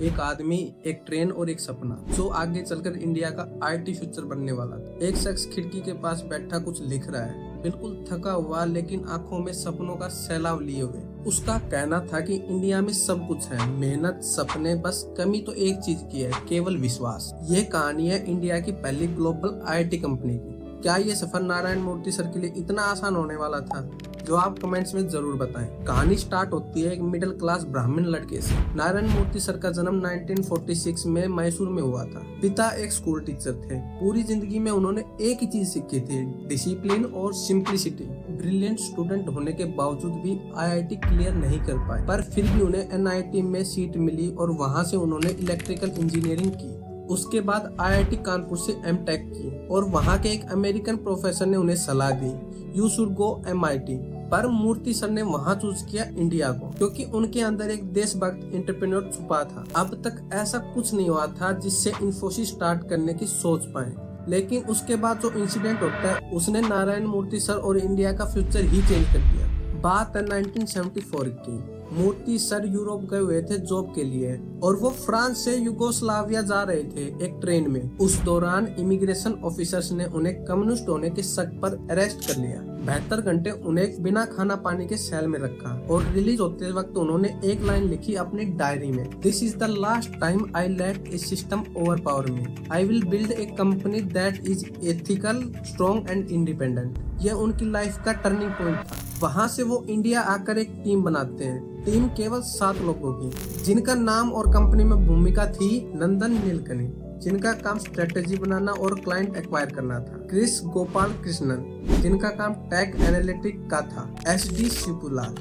एक आदमी, एक ट्रेन और एक सपना जो आगे चलकर इंडिया का आईटी फ्यूचर बनने वाला था। एक शख्स खिड़की के पास बैठा कुछ लिख रहा है, बिल्कुल थका हुआ लेकिन आंखों में सपनों का सैलाब लिए हुए। उसका कहना था कि इंडिया में सब कुछ है, मेहनत, सपने, बस कमी तो एक चीज की है, केवल विश्वास। ये कहानी है इंडिया की पहली ग्लोबल आईटी कंपनी की। क्या ये सफर नारायण मूर्ति सर के लिए इतना आसान होने वाला था? जो आप कमेंट्स में जरूर बताएं। कहानी स्टार्ट होती है एक मिडिल क्लास ब्राह्मण लड़के से। नारायण मूर्ति सर का जन्म 1946 में मैसूर में हुआ था। पिता एक स्कूल टीचर थे। पूरी जिंदगी में उन्होंने एक ही चीज सीखी थी, डिसिप्लिन और सिंप्लिसिटी। ब्रिलियंट स्टूडेंट होने के बावजूद भी आईआईटी क्लियर नहीं कर पाए, पर फिर भी उन्हें एनआईटी में सीट मिली और वहां से उन्होंने इलेक्ट्रिकल इंजीनियरिंग की। उसके बाद आईआईटी कानपुर से एमटेक की और वहां के एक अमेरिकन प्रोफेसर ने उन्हें सलाह दी, यू शुड गो एमआईटी। पर मूर्ति सर ने वहां चूज किया इंडिया को, क्योंकि उनके अंदर एक देशभक्त एंटरप्रेन्योर छुपा था। अब तक ऐसा कुछ नहीं हुआ था जिससे इन्फोसिस स्टार्ट करने की सोच पाए। लेकिन उसके बाद जो इंसिडेंट होता है उसने नारायण मूर्ति सर और इंडिया का फ्यूचर ही चेंज कर दिया। बात है 1974 की। मूर्ति सर यूरोप गए हुए थे जॉब के लिए और वो फ्रांस से युगोस्लाविया जा रहे थे एक ट्रेन में। उस दौरान इमिग्रेशन ऑफिसर्स ने उन्हें कम्युनिस्ट होने के शक पर अरेस्ट कर लिया। 72 घंटे उन्हें बिना खाना पानी के सेल में रखा और रिलीज होते वक्त उन्होंने एक लाइन लिखी अपनी डायरी में, this is the last time I let A system overpower me, I will build a company that is ethical, strong and independent. यह उनकी लाइफ का टर्निंग पॉइंट था। वहाँ से वो इंडिया आकर एक टीम बनाते हैं। टीम केवल 7 लोगों की, जिनका नाम और कंपनी में भूमिका थी नंदन नीलकनी, जिनका काम स्ट्रेटेजी बनाना और क्लाइंट एक्वायर करना था, क्रिस गोपाल कृष्णन, जिनका काम टेक एनालिटिक का था, एसडी शिवपुलाल,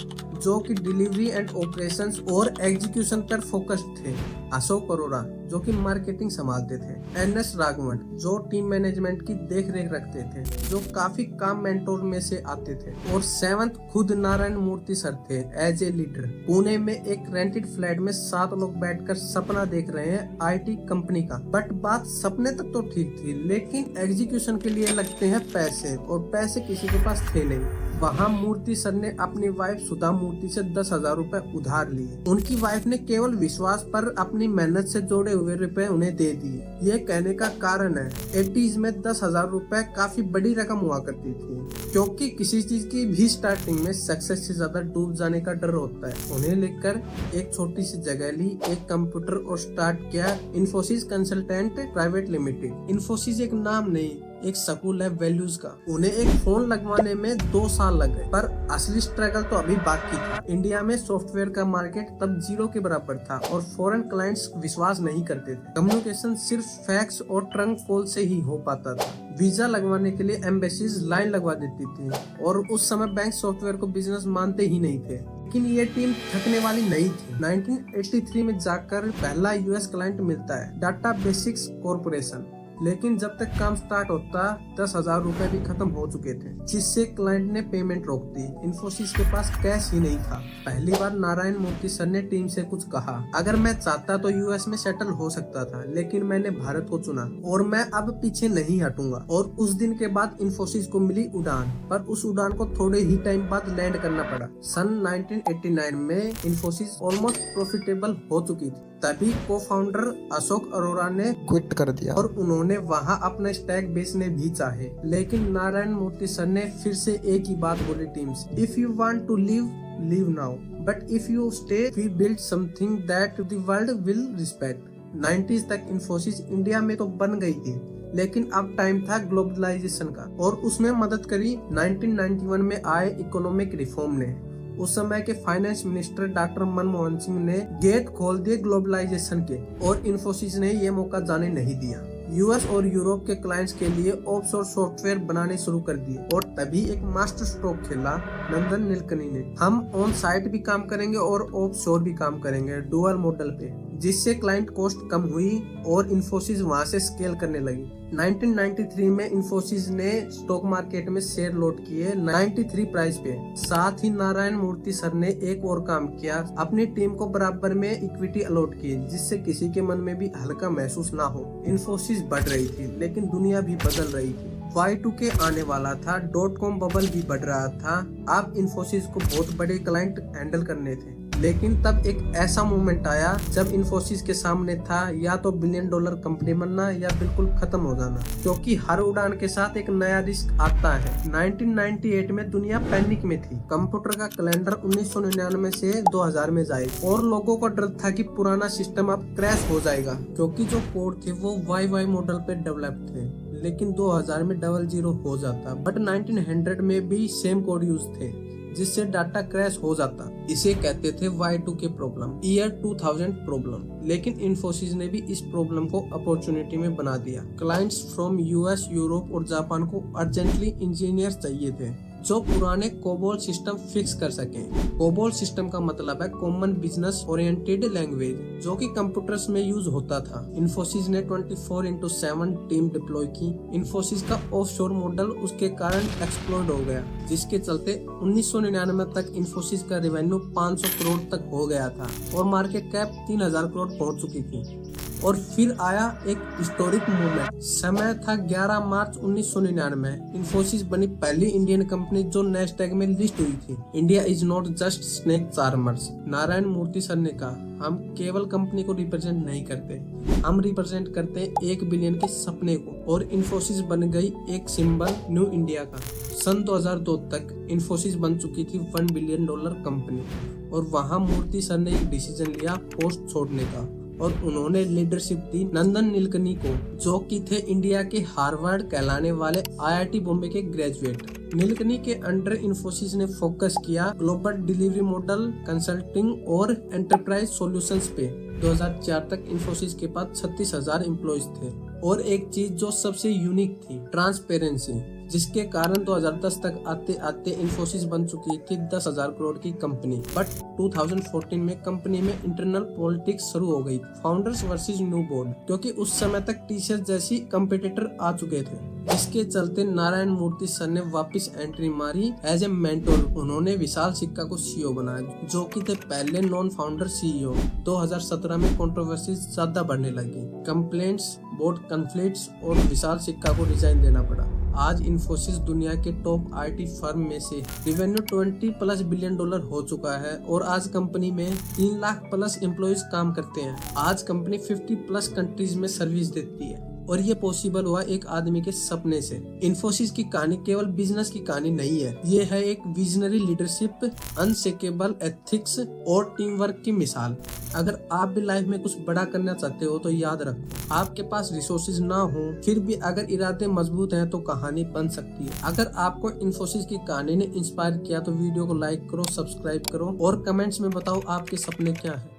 जो कि डिलीवरी एंड ऑपरेशंस और एग्जीक्यूशन पर फोकस्ड थे, अशोक अरोड़ा, जो कि मार्केटिंग संभालते थे, एनएस राघवन, जो टीम मैनेजमेंट की देख रेख रखते थे, जो काफी काम मेंटोर में से आते थे, और 7th खुद नारायण मूर्ति सर थे एज ए लीडर। पुणे में एक रेंटेड फ्लैट में 7 लोग बैठकर सपना देख रहे हैं आईटी कंपनी का। बट बात सपने तक तो ठीक थी, लेकिन एग्जीक्यूशन के लिए लगते हैं पैसे, और पैसे किसी के पास थे नहीं। वहाँ मूर्ति सर ने अपनी वाइफ सुधा मूर्ति से 10,000 रुपए उधार लिए। उनकी वाइफ ने केवल विश्वास पर अपनी मेहनत से जोड़े हुए रुपए उन्हें दे दिए। ये कहने का कारण है 80s में 10,000 रुपए काफी बड़ी रकम हुआ करती थी, क्योंकि किसी चीज की भी स्टार्टिंग में सक्सेस से ज्यादा डूब जाने का डर होता है। उन्हें लेकर एक छोटी सी जगह ली, एक कंप्यूटर और स्टार्ट किया Infosys consultant private limited. Infosys एक नाम नहीं, एक स्कूल है वैल्यूज का। उन्हें एक फोन लगवाने में 2 साल लग गए, पर असली स्ट्रगल तो अभी बाकी था। इंडिया में सॉफ्टवेयर का मार्केट तब 0 के बराबर था और फॉरेन क्लाइंट्स विश्वास नहीं करते थे। कम्युनिकेशन सिर्फ फैक्स और ट्रंक कॉल से ही हो पाता था। वीजा लगवाने के लिए एम्बेसीज लाइन लगवा देती थी और उस समय बैंक सॉफ्टवेयर को बिजनेस मानते ही नहीं थे। लेकिन ये टीम थकने वाली नहीं थी। 1983 में जाकर पहला यूएस क्लाइंट मिलता है, डाटा बेसिक्स कॉर्पोरेशन। लेकिन जब तक काम स्टार्ट होता 10,000 रुपए भी खत्म हो चुके थे, जिससे क्लाइंट ने पेमेंट रोक दी। इन्फोसिस के पास कैश ही नहीं था। पहली बार नारायण मूर्ति सर ने टीम से कुछ कहा, अगर मैं चाहता तो यूएस में सेटल हो सकता था, लेकिन मैंने भारत को चुना और मैं अब पीछे नहीं हटूंगा। और उस दिन के बाद इन्फोसिस को मिली उड़ान, पर उस उड़ान को थोड़े ही टाइम बाद लैंड करना पड़ा। सन 1989 में इन्फोसिस ऑलमोस्ट प्रॉफिटेबल हो चुकी थी। तभी को फाउंडर अशोक अरोड़ा ने क्विट कर दिया और उन्होंने वहां अपना स्टैक बेचने भी चाहे। लेकिन नारायण मूर्ति सर ने फिर से एक ही बात बोली टीम से, if you want to live, live now, but if you stay, we build something that the world will respect. 90s तक इन्फोसिस इंडिया में तो बन गई थी, लेकिन अब टाइम था ग्लोबलाइजेशन का, और उसमें मदद करी 1991 में आए इकोनॉमिक रिफॉर्म ने। उस समय के finance minister doctor Manmohan Singh ने गेट खोल दिए ग्लोबलाइजेशन के, और इन्फोसिस ने ये मौका जाने नहीं दिया। यूएस और यूरोप के क्लाइंट्स के लिए ऑफशोर सॉफ्टवेयर बनाने शुरू कर दिए, और तभी एक मास्टर स्ट्रोक खेला नंदन नीलकनी ने, हम ऑन साइट भी काम करेंगे और ऑफशोर भी काम करेंगे डुअल मॉडल पे, जिससे क्लाइंट कॉस्ट कम हुई और इन्फोसिस वहां से स्केल करने लगी। 1993 में इन्फोसिस ने स्टॉक मार्केट में शेयर लॉट किए 93 प्राइस पे। साथ ही नारायण मूर्ति सर ने एक और काम किया, अपनी टीम को बराबर में इक्विटी अलॉट की, जिससे किसी के मन में भी हल्का महसूस ना हो। इन्फोसिस बढ़ रही थी, लेकिन दुनिया भी बदल रही थी। Y2K आने वाला था, .com बबल भी बढ़ रहा था। अब इन्फोसिस को बहुत बड़े क्लाइंट हैंडल करने थे। लेकिन तब एक ऐसा मोमेंट आया जब इन्फोसिस के सामने था या तो $1 बिलियन कंपनी बनना या बिल्कुल खत्म हो जाना, क्योंकि हर उड़ान के साथ एक नया रिस्क आता है। 1998 में दुनिया पैनिक में थी। कंप्यूटर का कैलेंडर 1999 से 2000 में जाएगा और लोगों को डर था कि पुराना सिस्टम अब क्रैश हो जाएगा, क्योंकि जो कोड थे वो YY मॉडल पे डेवलप थे। लेकिन 2000 में 00 हो जाता, बट 1900 में भी सेम कोड यूज थे, जिससे डाटा क्रैश हो जाता। इसे कहते थे Y2K प्रॉब्लम, ईयर 2000 प्रॉब्लम। लेकिन इन्फोसिस ने भी इस प्रॉब्लम को अपॉर्चुनिटी में बना दिया। क्लाइंट्स फ्रॉम US, यूरोप और जापान को अर्जेंटली इंजीनियर्स चाहिए थे जो पुराने कोबोल सिस्टम फिक्स कर सकें। कोबोल सिस्टम का मतलब है कॉमन बिजनेस ओरिएंटेड लैंग्वेज, जो कि कंप्यूटर्स में यूज होता था। इन्फोसिस ने 24/7 टीम डिप्लॉय की। इन्फोसिस का ऑफशोर मॉडल उसके कारण एक्सप्लोड हो गया, जिसके चलते 1999 तक इन्फोसिस का रेवेन्यू 500 करोड़ तक हो गया था और मार्केट कैप 3000 करोड़ पहुंच चुकी थी। और फिर आया एक हिस्टोरिक मूवमेंट। समय था 11 मार्च 1999। इन्फोसिस बनी पहली इंडियन कंपनी जो नैस्डैक में लिस्ट हुई थी। India is not just snake charmers. Narayan Murthy sir ने कहा, हम केवल कंपनी को रिप्रेजेंट नहीं करते, हम रिप्रेजेंट करते हैं 1 बिलियन के सपने को। और इन्फोसिस बन गई एक सिंबल न्यू इंडिया का। सन 2002 तक इन्फोसिस बन चुकी थी $1 बिलियन कंपनी। और वहाँ मूर्ति सर ने एक डिसीजन लिया पोस्ट छोड़ने का, और उन्होंने लीडरशिप दी नंदन नीलकनी को, जो कि थे इंडिया के हार्वर्ड कहलाने वाले IIT बॉम्बे के ग्रेजुएट। नीलकनी के अंडर इन्फोसिस ने फोकस किया ग्लोबल डिलीवरी मॉडल, कंसल्टिंग और एंटरप्राइज सॉल्यूशंस पे। 2004 तक इन्फोसिस के पास 36,000 एम्प्लॉइज थे। और एक चीज जो सबसे यूनिक थी, ट्रांसपेरेंसी, जिसके कारण 2010 तक आते आते इन्फोसिस बन चुकी थी 10,000 करोड़ की कंपनी। बट 2014 में कंपनी में इंटरनल पॉलिटिक्स शुरू हो गई, फाउंडर्स वर्सेस न्यू बोर्ड, क्योंकि उस समय तक टीसीएस जैसी कंपटीटर आ चुके थे। इसके चलते नारायण मूर्ति सर ने वापस एंट्री मारी एज ए मेंटोर। उन्होंने विशाल सिक्का को CEO बनाया, जो कि थे पहले नॉन फाउंडर CEO। 2017 में कंट्रोवर्सी ज्यादा बढ़ने लगी, कंप्लेंट्स, बोर्ड कॉन्फ्लिक्ट्स और विशाल सिक्का को रिजाइन देना पड़ा। आज इन्फोसिस दुनिया के टॉप IT फर्म में से रेवेन्यू $20+ बिलियन हो चुका है और आज कंपनी में 3 लाख प्लस एम्प्लॉइज काम करते हैं। आज कंपनी 50+ कंट्रीज में सर्विस देती है और ये पॉसिबल हुआ एक आदमी के सपने से। इन्फोसिस की कहानी केवल बिजनेस की कहानी नहीं है, ये है एक विजनरी लीडरशिप, अनशेकेबल एथिक्स और टीम वर्क की मिसाल। अगर आप भी लाइफ में कुछ बड़ा करना चाहते हो तो याद रखो, आपके पास रिसोर्सेज ना हो फिर भी अगर इरादे मजबूत हैं तो कहानी बन सकती है। अगर आपको इन्फोसिस की कहानी ने इंस्पायर किया तो वीडियो को लाइक करो, सब्सक्राइब करो और कमेंट्स में बताओ आपके सपने क्या है।